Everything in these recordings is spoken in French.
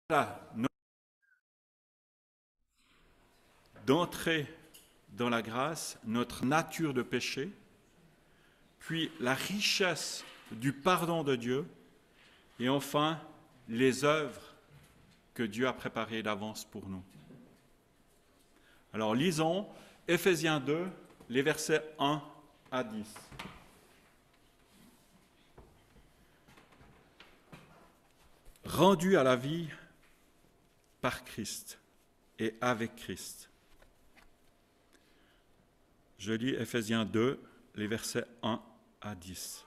Voilà, d'entrer dans la grâce, notre nature de péché, puis la richesse du pardon de Dieu, et enfin les œuvres que Dieu a préparées d'avance pour nous. Alors lisons Éphésiens 2, les versets 1 à 10. Rendu à la vie par Christ et avec Christ. Je lis Éphésiens 2, les versets 1 à 10.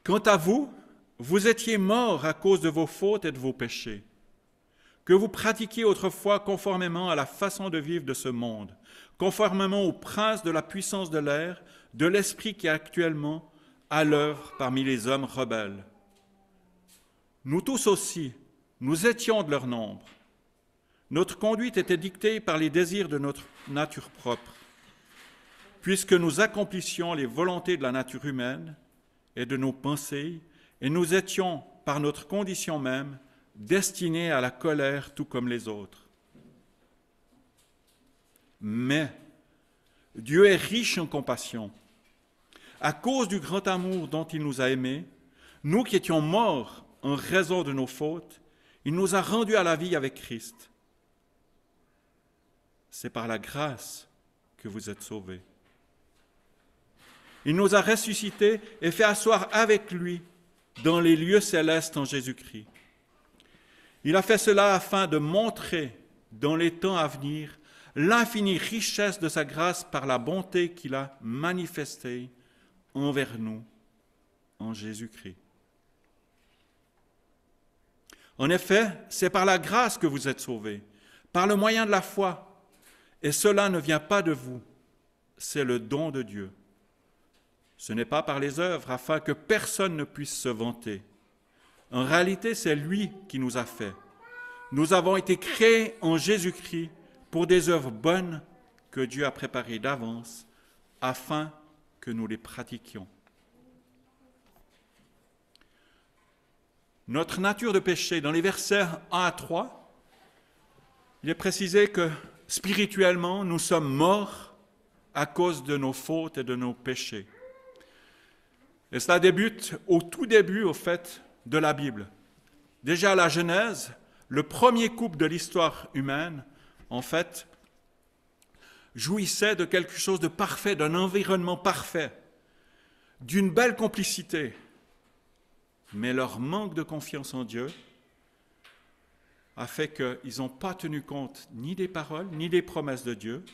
Quant à vous, vous étiez morts à cause de vos fautes et de vos péchés, que vous pratiquiez autrefois conformément à la façon de vivre de ce monde, conformément au prince de la puissance de l'air, de l'esprit qui est actuellement à l'œuvre parmi les hommes rebelles. Nous tous aussi, nous étions de leur nombre. Notre conduite était dictée par les désirs de notre nature propre, puisque nous accomplissions les volontés de la nature humaine et de nos pensées, et nous étions, par notre condition même, destinés à la colère tout comme les autres. Mais Dieu est riche en compassion. À cause du grand amour dont il nous a aimés, nous qui étions morts en raison de nos fautes, il nous a rendus à la vie avec Christ. C'est par la grâce que vous êtes sauvés. Il nous a ressuscités et fait asseoir avec lui dans les lieux célestes en Jésus-Christ. Il a fait cela afin de montrer dans les temps à venir l'infinie richesse de sa grâce par la bonté qu'il a manifestée envers nous en Jésus-Christ. En effet, c'est par la grâce que vous êtes sauvés, par le moyen de la foi, et cela ne vient pas de vous, c'est le don de Dieu. Ce n'est pas par les œuvres, afin que personne ne puisse se vanter. En réalité, c'est lui qui nous a fait. Nous avons été créés en Jésus-Christ pour des œuvres bonnes que Dieu a préparées d'avance, afin que nous les pratiquions. Notre nature de péché, dans les versets 1 à 3, il est précisé que spirituellement, nous sommes morts à cause de nos fautes et de nos péchés. Et cela débute au tout début, au fait, de la Bible. Déjà à la Genèse, le premier couple de l'histoire humaine, en fait, jouissait de quelque chose de parfait, d'un environnement parfait, d'une belle complicité. Mais leur manque de confiance en Dieu a fait qu'ils n'ont pas tenu compte ni des paroles, ni des promesses de Dieu,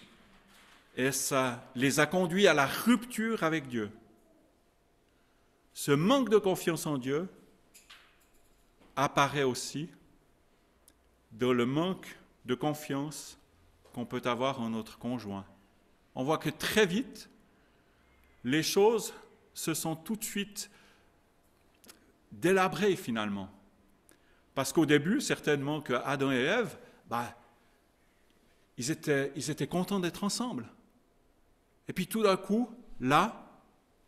et ça les a conduits à la rupture avec Dieu. Ce manque de confiance en Dieu apparaît aussi dans le manque de confiance qu'on peut avoir en notre conjoint. On voit que très vite, les choses se sont tout de suite délabrées finalement. Parce qu'au début, certainement que Adam et Ève, ils étaient contents d'être ensemble. Et puis tout d'un coup, là,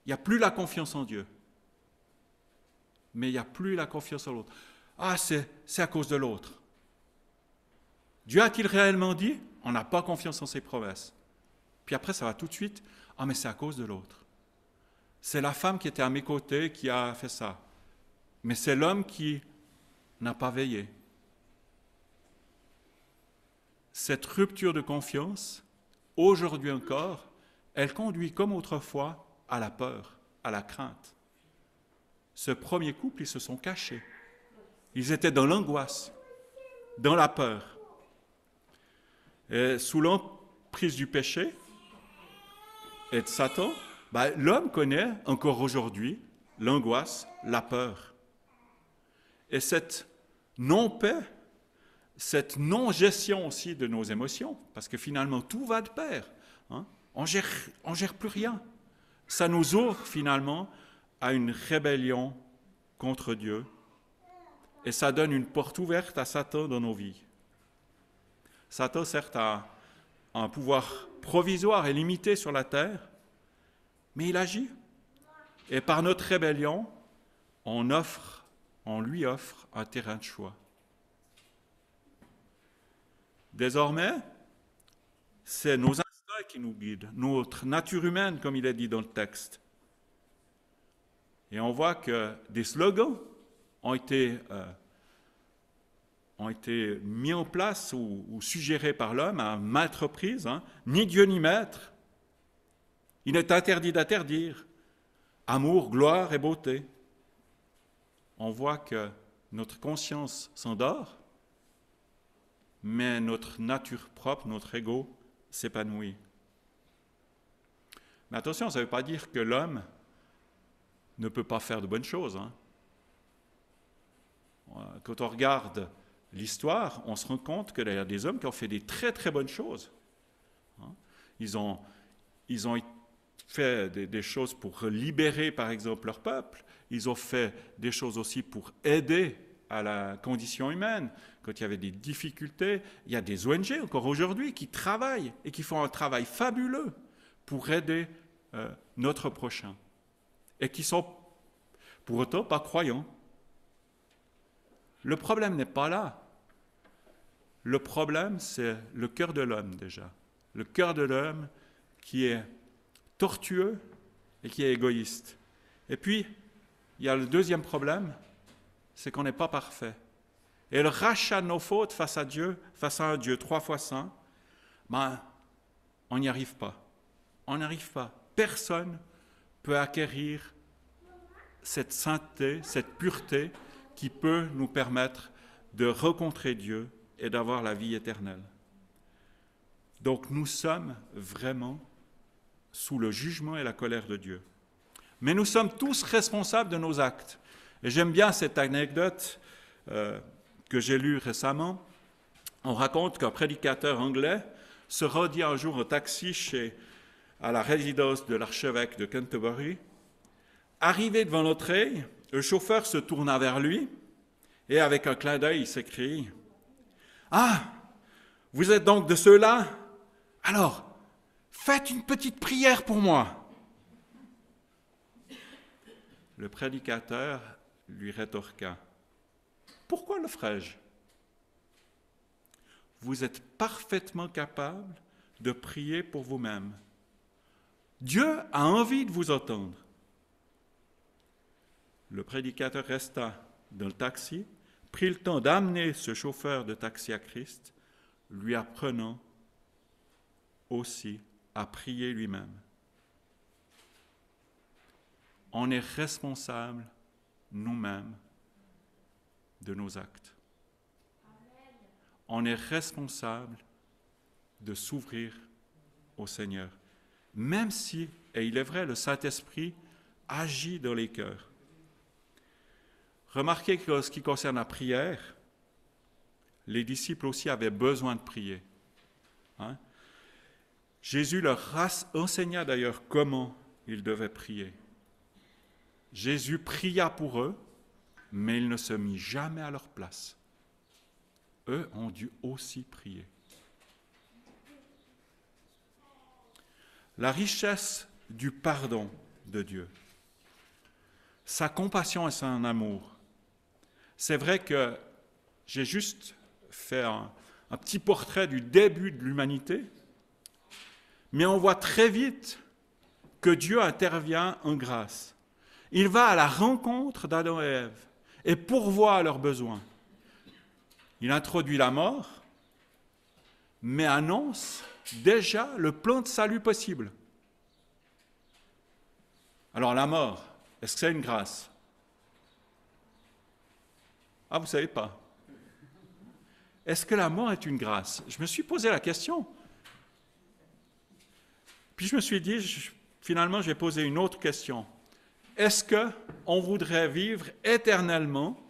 il n'y a plus la confiance en Dieu. Mais il n'y a plus la confiance en l'autre. Ah, c'est à cause de l'autre. Dieu a-t-il réellement dit? On n'a pas confiance en ses promesses. Puis après, ça va tout de suite. Ah, mais c'est à cause de l'autre. C'est la femme qui était à mes côtés qui a fait ça. Mais c'est l'homme qui n'a pas veillé. Cette rupture de confiance, aujourd'hui encore, elle conduit comme autrefois à la peur, à la crainte. Ce premier couple, ils se sont cachés. Ils étaient dans l'angoisse, dans la peur. Et sous l'emprise du péché et de Satan, l'homme connaît encore aujourd'hui l'angoisse, la peur. Et cette non-paix, cette non-gestion aussi de nos émotions, parce que finalement tout va de pair, hein, on gère plus rien. Ça nous ouvre finalement à une rébellion contre Dieu, et ça donne une porte ouverte à Satan dans nos vies. Satan, certes, a un pouvoir provisoire et limité sur la terre, mais il agit. Et par notre rébellion, on lui offre un terrain de choix. Désormais, c'est nos instincts qui nous guident, notre nature humaine, comme il est dit dans le texte. Et on voit que des slogans ont été mis en place ou suggérés par l'homme à maintes reprises. Ni Dieu ni maître. Il est interdit d'interdire. Amour, gloire et beauté. On voit que notre conscience s'endort, mais notre nature propre, notre ego, s'épanouit. Mais attention, ça ne veut pas dire que l'homme ne peut pas faire de bonnes choses. Quand on regarde l'histoire, on se rend compte qu'il y a des hommes qui ont fait des très très bonnes choses. Ils ont fait des choses pour libérer, par exemple, leur peuple. Ils ont fait des choses aussi pour aider à la condition humaine. Quand il y avait des difficultés, il y a des ONG encore aujourd'hui qui travaillent et qui font un travail fabuleux pour aider notre prochain. Et qui sont pour autant pas croyants. Le problème n'est pas là. Le problème, c'est le cœur de l'homme déjà. Le cœur de l'homme qui est tortueux et qui est égoïste. Et puis, il y a le deuxième problème, c'est qu'on n'est pas parfait. Et le rachat de nos fautes face à un Dieu 3 fois saint, on n'y arrive pas. On n'y arrive pas. Personne ne peut acquérir cette sainteté, cette pureté qui peut nous permettre de rencontrer Dieu et d'avoir la vie éternelle. Donc nous sommes vraiment sous le jugement et la colère de Dieu. Mais nous sommes tous responsables de nos actes. Et j'aime bien cette anecdote que j'ai lue récemment. On raconte qu'un prédicateur anglais se rendit un jour en taxi à la résidence de l'archevêque de Canterbury. Arrivé devant l'entrée, le chauffeur se tourna vers lui et avec un clin d'œil, il s'écrie « Ah, vous êtes donc de ceux-là? Alors, faites une petite prière pour moi. » Le prédicateur lui rétorqua « Pourquoi le ferais-je? Vous êtes parfaitement capable de prier pour vous-même. Dieu a envie de vous entendre. » Le prédicateur resta dans le taxi, prit le temps d'amener ce chauffeur de taxi à Christ, lui apprenant aussi à prier lui-même. On est responsable nous-mêmes de nos actes. On est responsable de s'ouvrir au Seigneur. Même si, et il est vrai, le Saint-Esprit agit dans les cœurs. Remarquez que ce qui concerne la prière, les disciples aussi avaient besoin de prier. Jésus leur enseigna d'ailleurs comment ils devaient prier. Jésus pria pour eux, mais il ne se mit jamais à leur place. Eux ont dû aussi prier. La richesse du pardon de Dieu, sa compassion et son amour. C'est vrai que j'ai juste fait un petit portrait du début de l'humanité, mais on voit très vite que Dieu intervient en grâce. Il va à la rencontre d'Adam et Ève et pourvoit à leurs besoins. Il introduit la mort, mais annonce déjà le plan de salut possible. Alors la mort, est-ce que c'est une grâce? Ah, vous ne savez pas. Est-ce que la mort est une grâce? Je me suis posé la question. Puis je me suis dit, finalement, je vais poser une autre question. Est-ce qu'on voudrait vivre éternellement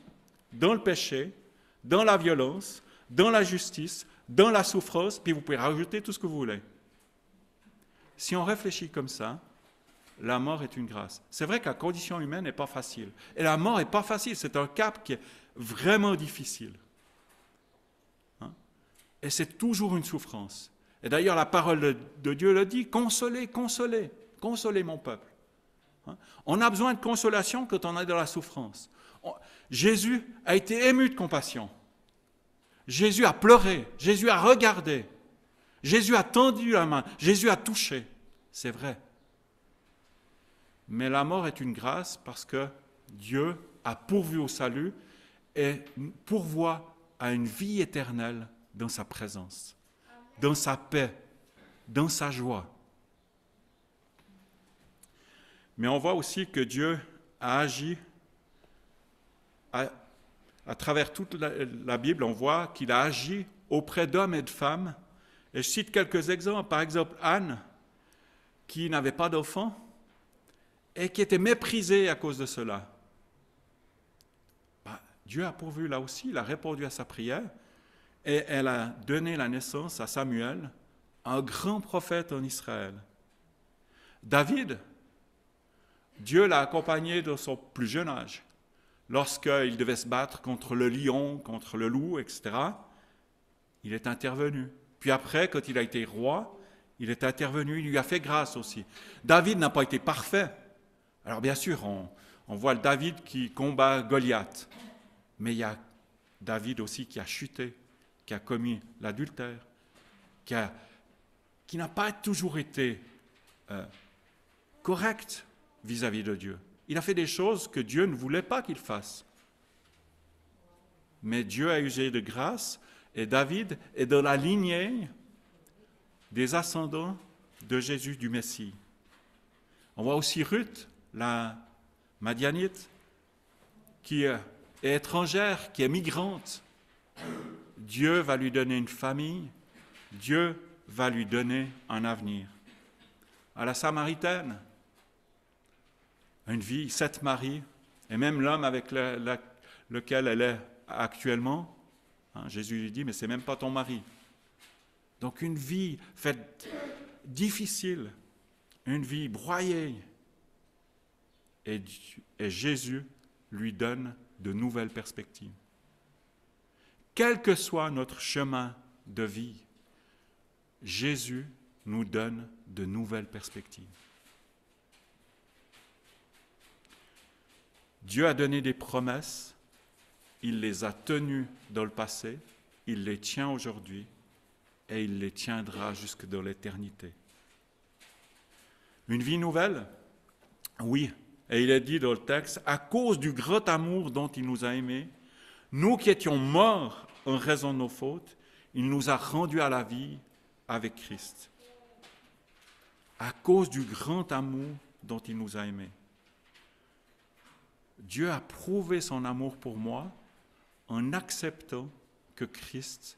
dans le péché, dans la violence, dans la justice, dans la souffrance, puis vous pouvez rajouter tout ce que vous voulez? Si on réfléchit comme ça, la mort est une grâce. C'est vrai que la condition humaine n'est pas facile. Et la mort n'est pas facile, c'est un cap qui est vraiment difficile. Et c'est toujours une souffrance. Et d'ailleurs, la parole de Dieu le dit, consolez, consolez, consolez mon peuple. On a besoin de consolation quand on est dans la souffrance. Jésus a été ému de compassion. Jésus a pleuré, Jésus a regardé, Jésus a tendu la main, Jésus a touché. C'est vrai. Mais la mort est une grâce parce que Dieu a pourvu au salut et pourvoit à une vie éternelle dans sa présence, dans sa paix, dans sa joie. Mais on voit aussi que Dieu a agi à travers toute la Bible, on voit qu'il a agi auprès d'hommes et de femmes. Et je cite quelques exemples. Par exemple, Anne, qui n'avait pas d'enfant et qui était méprisée à cause de cela. Dieu a pourvu là aussi, il a répondu à sa prière et elle a donné la naissance à Samuel, un grand prophète en Israël. David, Dieu l'a accompagné dans son plus jeune âge. Lorsqu'il devait se battre contre le lion, contre le loup, etc., il est intervenu. Puis après, quand il a été roi, il est intervenu, il lui a fait grâce aussi. David n'a pas été parfait. Alors bien sûr, on voit le David qui combat Goliath. Mais il y a David aussi qui a chuté, qui a commis l'adultère, qui n'a pas toujours été correct vis-à-vis de Dieu. Il a fait des choses que Dieu ne voulait pas qu'il fasse. Mais Dieu a usé de grâce et David est dans la lignée des ascendants de Jésus du Messie. On voit aussi Ruth, la Madianite, qui est étrangère, qui est migrante. Dieu va lui donner une famille, Dieu va lui donner un avenir. À la Samaritaine, une vie, 7 maris, et même l'homme avec lequel elle est actuellement, Jésus lui dit, mais c'est même pas ton mari. Donc une vie faite difficile, une vie broyée, et Jésus lui donne de nouvelles perspectives. Quel que soit notre chemin de vie, Jésus nous donne de nouvelles perspectives. Dieu a donné des promesses, il les a tenues dans le passé, il les tient aujourd'hui et il les tiendra jusque dans l'éternité. Une vie nouvelle? Oui. Et il est dit dans le texte, à cause du grand amour dont il nous a aimés, nous qui étions morts en raison de nos fautes, il nous a rendus à la vie avec Christ. À cause du grand amour dont il nous a aimés. Dieu a prouvé son amour pour moi en acceptant que Christ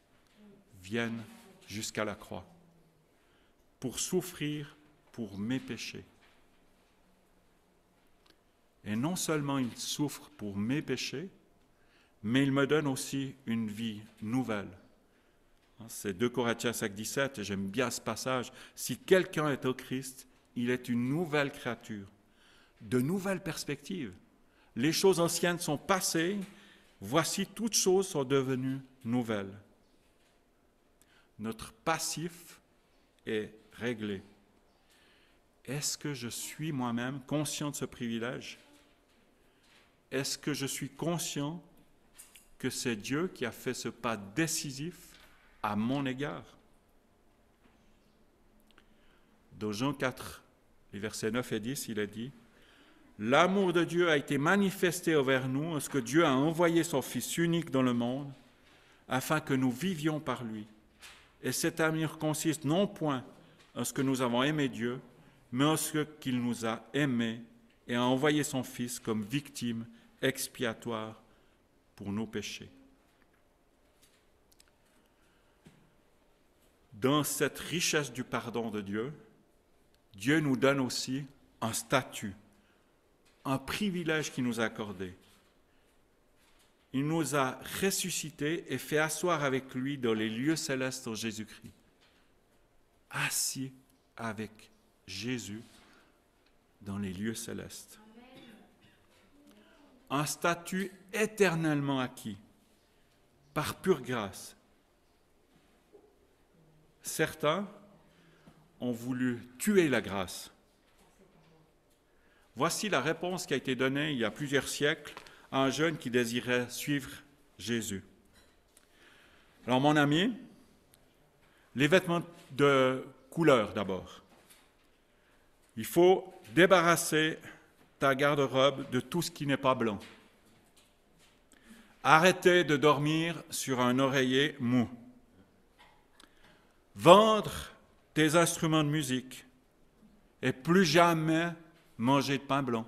vienne jusqu'à la croix pour souffrir pour mes péchés. Et non seulement il souffre pour mes péchés, mais il me donne aussi une vie nouvelle. C'est 2 Corinthiens 5,17, et j'aime bien ce passage. Si quelqu'un est au Christ, il est une nouvelle créature, de nouvelles perspectives. Les choses anciennes sont passées, voici toutes choses sont devenues nouvelles. Notre passif est réglé. Est-ce que je suis moi-même conscient de ce privilège? Est-ce que je suis conscient que c'est Dieu qui a fait ce pas décisif à mon égard? Dans Jean 4, les versets 9 et 10, il est dit « L'amour de Dieu a été manifesté envers nous, en ce que Dieu a envoyé son Fils unique dans le monde, afin que nous vivions par lui. Et cet amour consiste non point en ce que nous avons aimé Dieu, mais en ce qu'il nous a aimés et a envoyé son Fils comme victime expiatoire pour nos péchés. » Dans cette richesse du pardon de Dieu, Dieu nous donne aussi un statut, un privilège qu'il nous a accordé. Il nous a ressuscités et fait asseoir avec lui dans les lieux célestes en Jésus-Christ. Assis avec Jésus dans les lieux célestes. Un statut éternellement acquis, par pure grâce. Certains ont voulu tuer la grâce. Voici la réponse qui a été donnée il y a plusieurs siècles à un jeune qui désirait suivre Jésus. Alors mon ami, les vêtements de couleur d'abord. Il faut débarrasser ta garde-robe de tout ce qui n'est pas blanc. Arrêtez de dormir sur un oreiller mou. Vendre tes instruments de musique et plus jamais manger de pain blanc,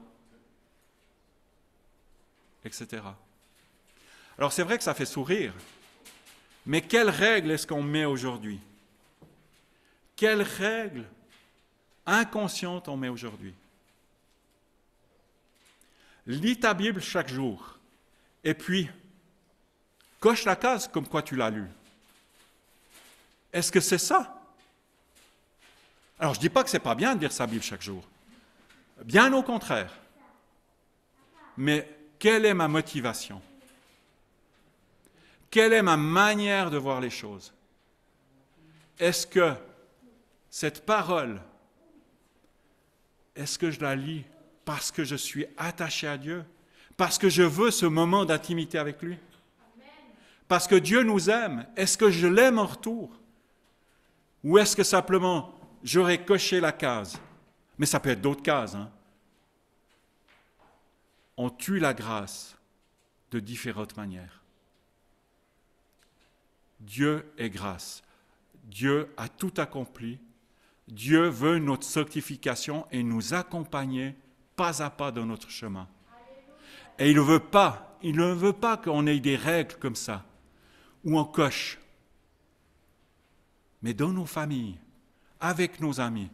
etc. Alors c'est vrai que ça fait sourire, mais quelles règles est-ce qu'on met aujourd'hui? Quelles règles inconscientes on met aujourd'hui? Lis ta Bible chaque jour et puis coche la case comme quoi tu l'as lu. Est-ce que c'est ça? Alors je ne dis pas que ce n'est pas bien de lire sa Bible chaque jour. Bien au contraire. Mais quelle est ma motivation? Quelle est ma manière de voir les choses? Est-ce que cette parole, est-ce que je la lis parce que je suis attaché à Dieu? Parce que je veux ce moment d'intimité avec lui? Parce que Dieu nous aime? Est-ce que je l'aime en retour? Ou est-ce que simplement j'aurais coché la case? Mais ça peut être d'autres cases. On tue la grâce de différentes manières. Dieu est grâce. Dieu a tout accompli. Dieu veut notre sanctification et nous accompagner pas à pas dans notre chemin. Et il ne veut pas qu'on ait des règles comme ça, où on coche. Mais dans nos familles, avec nos amis,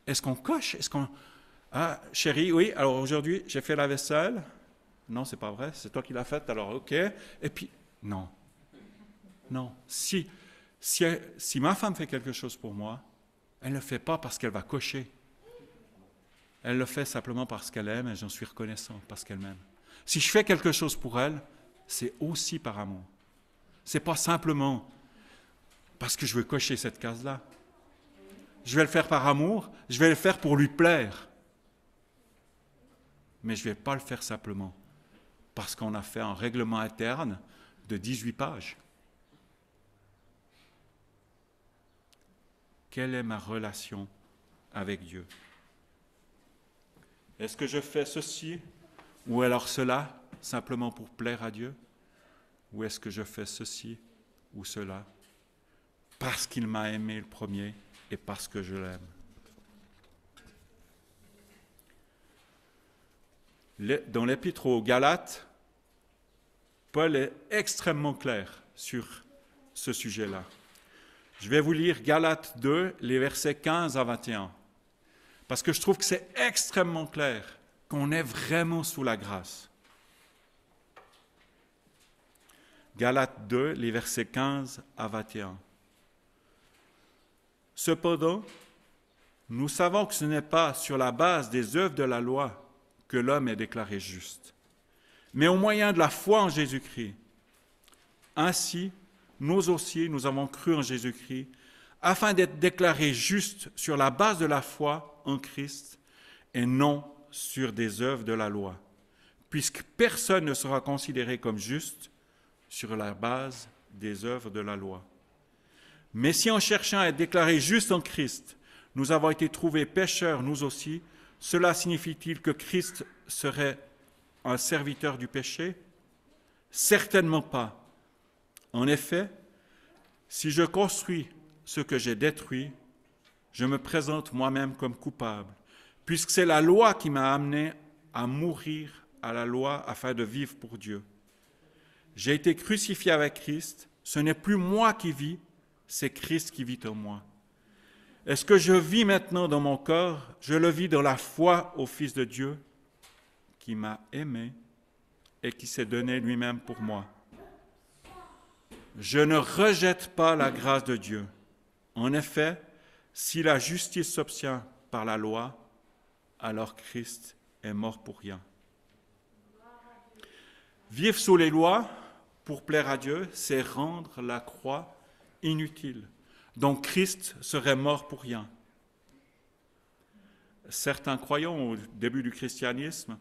est-ce qu'on coche? Est-ce qu'on... Ah, chérie, oui, alors aujourd'hui, j'ai fait la vaisselle. Non, c'est pas vrai, c'est toi qui l'as faite, alors ok. Et puis, non. Non. Si ma femme fait quelque chose pour moi, elle ne le fait pas parce qu'elle va cocher. Elle le fait simplement parce qu'elle aime et j'en suis reconnaissant, parce qu'elle m'aime. Si je fais quelque chose pour elle, c'est aussi par amour. Ce n'est pas simplement parce que je veux cocher cette case-là. Je vais le faire par amour, je vais le faire pour lui plaire. Mais je ne vais pas le faire simplement parce qu'on a fait un règlement interne de 18 pages. Quelle est ma relation avec Dieu? Est-ce que je fais ceci ou alors cela simplement pour plaire à Dieu? Ou est-ce que je fais ceci ou cela parce qu'il m'a aimé le premier et parce que je l'aime? Dans l'Épître aux Galates, Paul est extrêmement clair sur ce sujet-là. Je vais vous lire Galates 2, les versets 15 à 21, parce que je trouve que c'est extrêmement clair qu'on est vraiment sous la grâce. Galates 2, les versets 15 à 21. Cependant, nous savons que ce n'est pas sur la base des œuvres de la loi que l'homme est déclaré juste, mais au moyen de la foi en Jésus-Christ. Ainsi, nous aussi, nous avons cru en Jésus-Christ, afin d'être déclarés justes sur la base de la foi en Christ et non sur des œuvres de la loi, puisque personne ne sera considéré comme juste sur la base des œuvres de la loi. Mais si en cherchant à être déclarés justes en Christ, nous avons été trouvés pécheurs nous aussi, cela signifie-t-il que Christ serait un serviteur du péché? Certainement pas. En effet, si je construis ce que j'ai détruit, je me présente moi-même comme coupable, puisque c'est la loi qui m'a amené à mourir à la loi afin de vivre pour Dieu. J'ai été crucifié avec Christ, ce n'est plus moi qui vis, c'est Christ qui vit en moi. Est-ce que je vis maintenant dans mon corps? Je le vis dans la foi au Fils de Dieu qui m'a aimé et qui s'est donné lui-même pour moi. Je ne rejette pas la grâce de Dieu. En effet, si la justice s'obtient par la loi, alors Christ est mort pour rien. Vivre sous les lois pour plaire à Dieu, c'est rendre la croix inutile. Donc Christ serait mort pour rien. Certains croyants au début du christianisme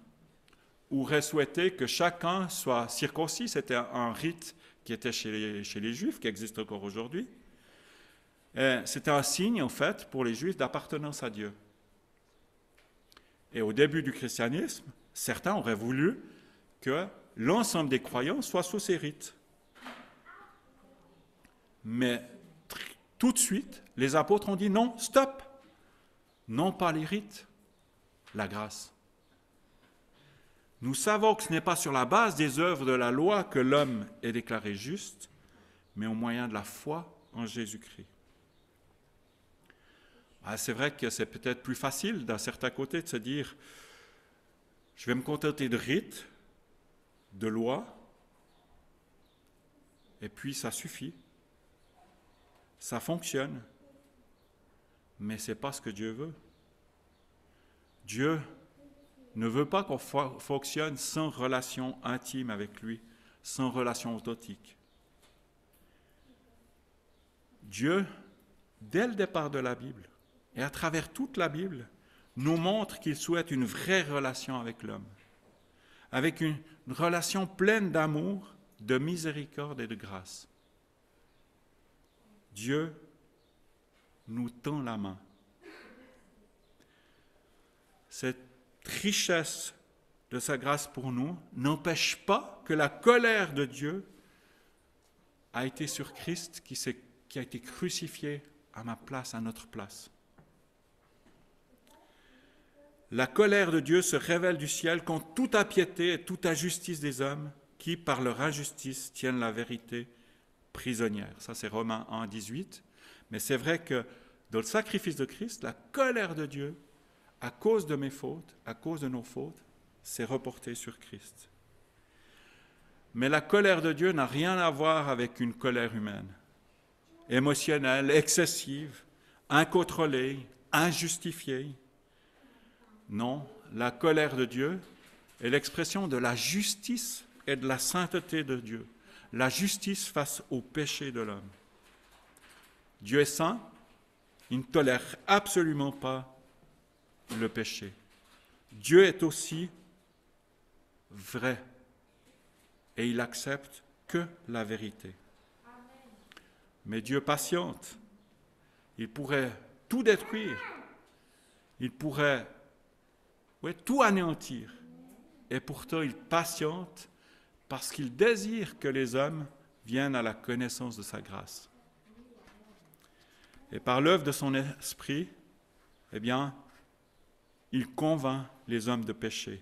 auraient souhaité que chacun soit circoncis. C'était un rite qui était chez les Juifs, qui existe encore aujourd'hui. C'était un signe, en fait, pour les Juifs d'appartenance à Dieu. Et au début du christianisme, certains auraient voulu que l'ensemble des croyants soient sous ces rites. Mais tout de suite, les apôtres ont dit non, stop, non pas les rites, la grâce. Nous savons que ce n'est pas sur la base des œuvres de la loi que l'homme est déclaré juste, mais au moyen de la foi en Jésus-Christ. C'est vrai que c'est peut-être plus facile d'un certain côté de se dire je vais me contenter de rites, de lois, et puis ça suffit. Ça fonctionne. Mais ce n'est pas ce que Dieu veut. Dieu ne veut pas qu'on fonctionne sans relation intime avec lui, sans relation authentique. Dieu, dès le départ de la Bible, et à travers toute la Bible, nous montre qu'il souhaite une vraie relation avec l'homme, avec une relation pleine d'amour, de miséricorde et de grâce. Dieu nous tend la main. Cette richesse de sa grâce pour nous n'empêche pas que la colère de Dieu a été sur Christ qui a été crucifié à ma place, à notre place. La colère de Dieu se révèle du ciel contre toute impiété et toute injustice des hommes qui, par leur injustice, tiennent la vérité prisonnière. Ça, c'est Romains 1, 18. Mais c'est vrai que dans le sacrifice de Christ, la colère de Dieu, à cause de mes fautes, à cause de nos fautes, s'est reportée sur Christ. Mais la colère de Dieu n'a rien à voir avec une colère humaine, émotionnelle, excessive, incontrôlée, injustifiée. Non, la colère de Dieu est l'expression de la justice et de la sainteté de Dieu. La justice face au péché de l'homme. Dieu est saint, il ne tolère absolument pas le péché. Dieu est aussi vrai et il accepte que la vérité. Mais Dieu patiente. Il pourrait tout détruire. Il pourrait tout anéantir. Et pourtant, il patiente parce qu'il désire que les hommes viennent à la connaissance de sa grâce. Et par l'œuvre de son esprit, eh bien, il convainc les hommes de péché.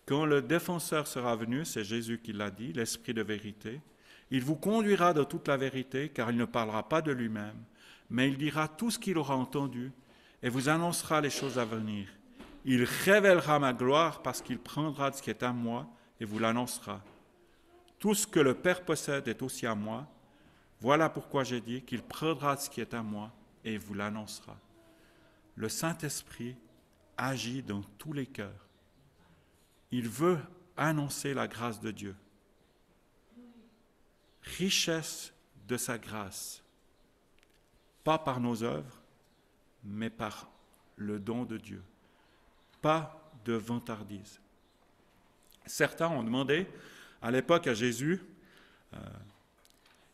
Quand le défenseur sera venu, c'est Jésus qui l'a dit, l'Esprit de vérité, il vous conduira dans toute la vérité, car il ne parlera pas de lui-même, mais il dira tout ce qu'il aura entendu et vous annoncera les choses à venir. Il révélera ma gloire parce qu'il prendra de ce qui est à moi et vous l'annoncera. Tout ce que le Père possède est aussi à moi. Voilà pourquoi j'ai dit qu'il prendra de ce qui est à moi et vous l'annoncera. Le Saint-Esprit agit dans tous les cœurs. Il veut annoncer la grâce de Dieu. Richesse de sa grâce, pas par nos œuvres, mais par le don de Dieu. Pas de vantardise. Certains ont demandé à l'époque à Jésus,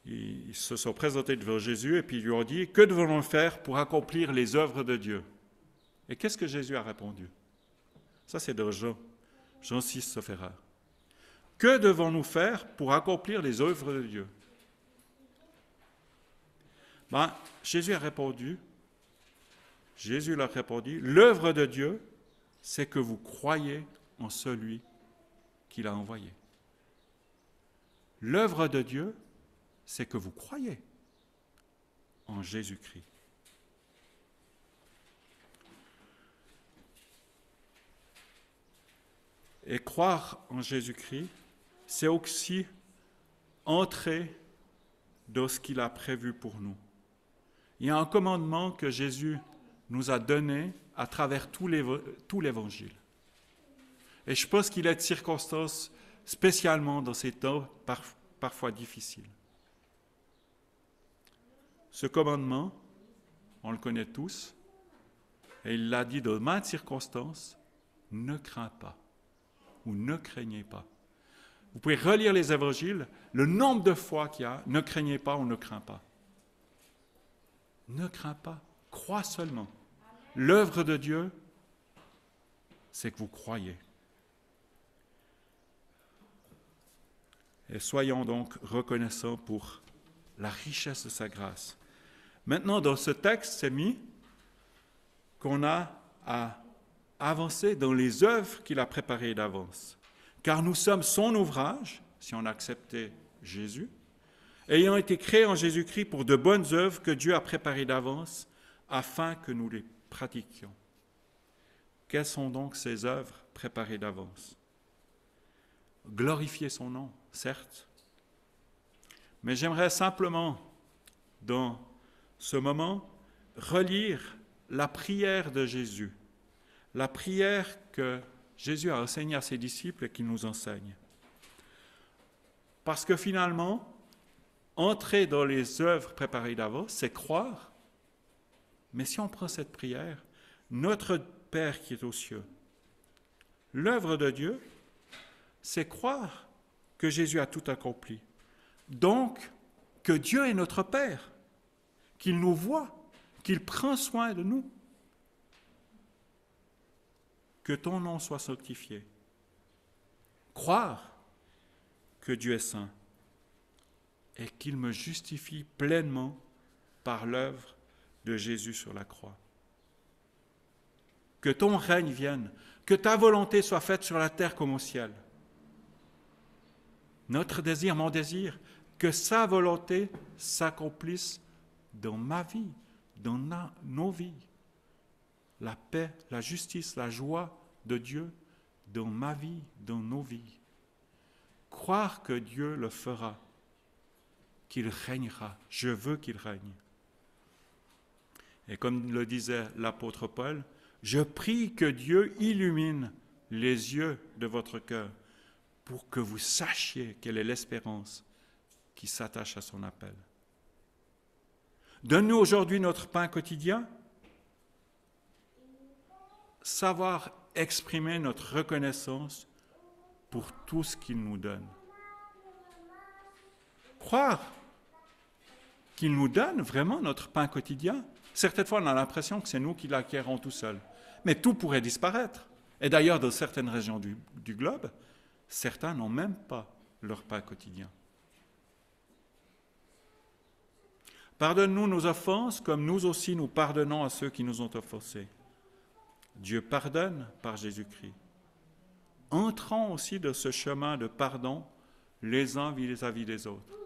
ils se sont présentés devant Jésus et puis ils lui ont dit « Que devons-nous faire pour accomplir les œuvres de Dieu ?» Et qu'est-ce que Jésus a répondu? Ça c'est de Jean 6, sauf erreur. Que devons-nous faire pour accomplir les œuvres de Dieu? Jésus leur a répondu, l'œuvre de Dieu, c'est que vous croyez en celui qu'il a envoyé. L'œuvre de Dieu, c'est que vous croyez en Jésus-Christ. Et croire en Jésus-Christ, c'est aussi entrer dans ce qu'il a prévu pour nous. Il y a un commandement que Jésus nous a donné à travers tout l'Évangile. Et je pense qu'il y a de circonstances, spécialement dans ces temps parfois difficiles. Ce commandement, on le connaît tous, et il l'a dit dans maintes circonstances, ne crains pas, ou ne craignez pas. Vous pouvez relire les évangiles, le nombre de fois qu'il y a, ne craignez pas ou ne crains pas. Ne crains pas, crois seulement. L'œuvre de Dieu, c'est que vous croyez. Et soyons donc reconnaissants pour la richesse de sa grâce. Maintenant, dans ce texte, c'est mis qu'on a à avancer dans les œuvres qu'il a préparées d'avance. Car nous sommes son ouvrage, si on a accepté Jésus, ayant été créés en Jésus-Christ pour de bonnes œuvres que Dieu a préparées d'avance afin que nous les pratiquions. Quelles sont donc ces œuvres préparées d'avance? Glorifier son nom, certes, mais j'aimerais simplement, dans ce moment, relire la prière de Jésus, la prière que Jésus a enseignée à ses disciples et qu'il nous enseigne. Parce que finalement, entrer dans les œuvres préparées d'avance, c'est croire, mais si on prend cette prière, notre Père qui est aux cieux, l'œuvre de Dieu, c'est croire que Jésus a tout accompli. Donc, que Dieu est notre Père, qu'il nous voit, qu'il prend soin de nous. Que ton nom soit sanctifié. Croire que Dieu est saint et qu'il me justifie pleinement par l'œuvre de Jésus sur la croix. Que ton règne vienne, que ta volonté soit faite sur la terre comme au ciel. Notre désir, mon désir, que sa volonté s'accomplisse dans ma vie, dans nos vies. La paix, la justice, la joie de Dieu dans ma vie, dans nos vies. Croire que Dieu le fera, qu'il régnera. Je veux qu'il règne. Et comme le disait l'apôtre Paul, je prie que Dieu illumine les yeux de votre cœur pour que vous sachiez quelle est l'espérance qui s'attache à son appel. Donne-nous aujourd'hui notre pain quotidien, savoir exprimer notre reconnaissance pour tout ce qu'il nous donne. Croire qu'il nous donne vraiment notre pain quotidien. Certaines fois, on a l'impression que c'est nous qui l'acquérons tout seuls. Mais tout pourrait disparaître. Et d'ailleurs, dans certaines régions du globe, certains n'ont même pas leur pain quotidien. Pardonne-nous nos offenses, comme nous aussi nous pardonnons à ceux qui nous ont offensés. Dieu pardonne par Jésus-Christ. Entrons aussi dans ce chemin de pardon les uns vis-à-vis des autres.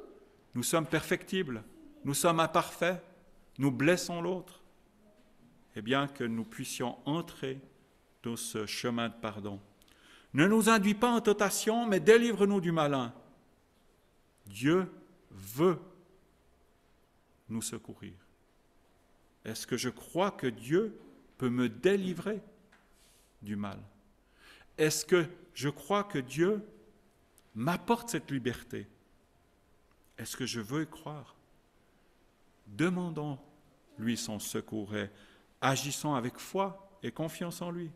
Nous sommes perfectibles, nous sommes imparfaits, nous blessons l'autre. Et bien que nous puissions entrer dans ce chemin de pardon. Ne nous induis pas en tentation, mais délivre-nous du malin. Dieu veut nous secourir. Est-ce que je crois que Dieu peut me délivrer du mal? Est-ce que je crois que Dieu m'apporte cette liberté? Est-ce que je veux y croire? Demandons-lui son secours et agissons avec foi et confiance en lui.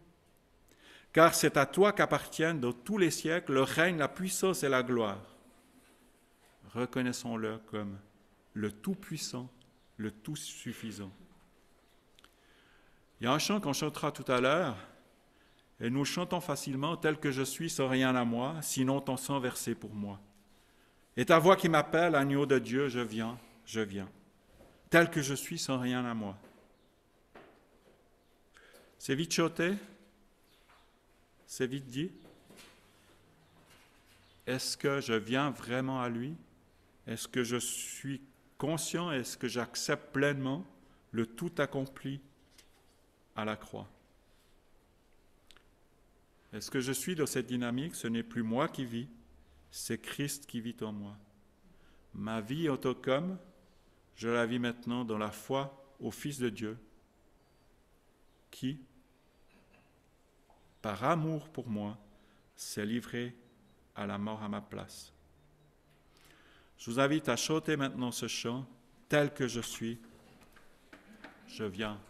Car c'est à toi qu'appartiennent dans tous les siècles le règne, la puissance et la gloire. Reconnaissons-le comme le Tout-Puissant, le Tout-Suffisant. Il y a un chant qu'on chantera tout à l'heure, et nous chantons facilement, tel que je suis sans rien à moi, sinon ton sang versé pour moi. Et ta voix qui m'appelle, agneau de Dieu, je viens, tel que je suis sans rien à moi. C'est vite chanté, c'est vite dit. Est-ce que je viens vraiment à lui? Est-ce que je suis conscient? Est-ce que j'accepte pleinement le tout accompli à la croix? Est-ce que je suis dans cette dynamique? Ce n'est plus moi qui vis, c'est Christ qui vit en moi. Ma vie en tant qu'homme, je la vis maintenant dans la foi au Fils de Dieu, qui, par amour pour moi, s'est livré à la mort à ma place. Je vous invite à chanter maintenant ce chant, tel que je suis, je viens.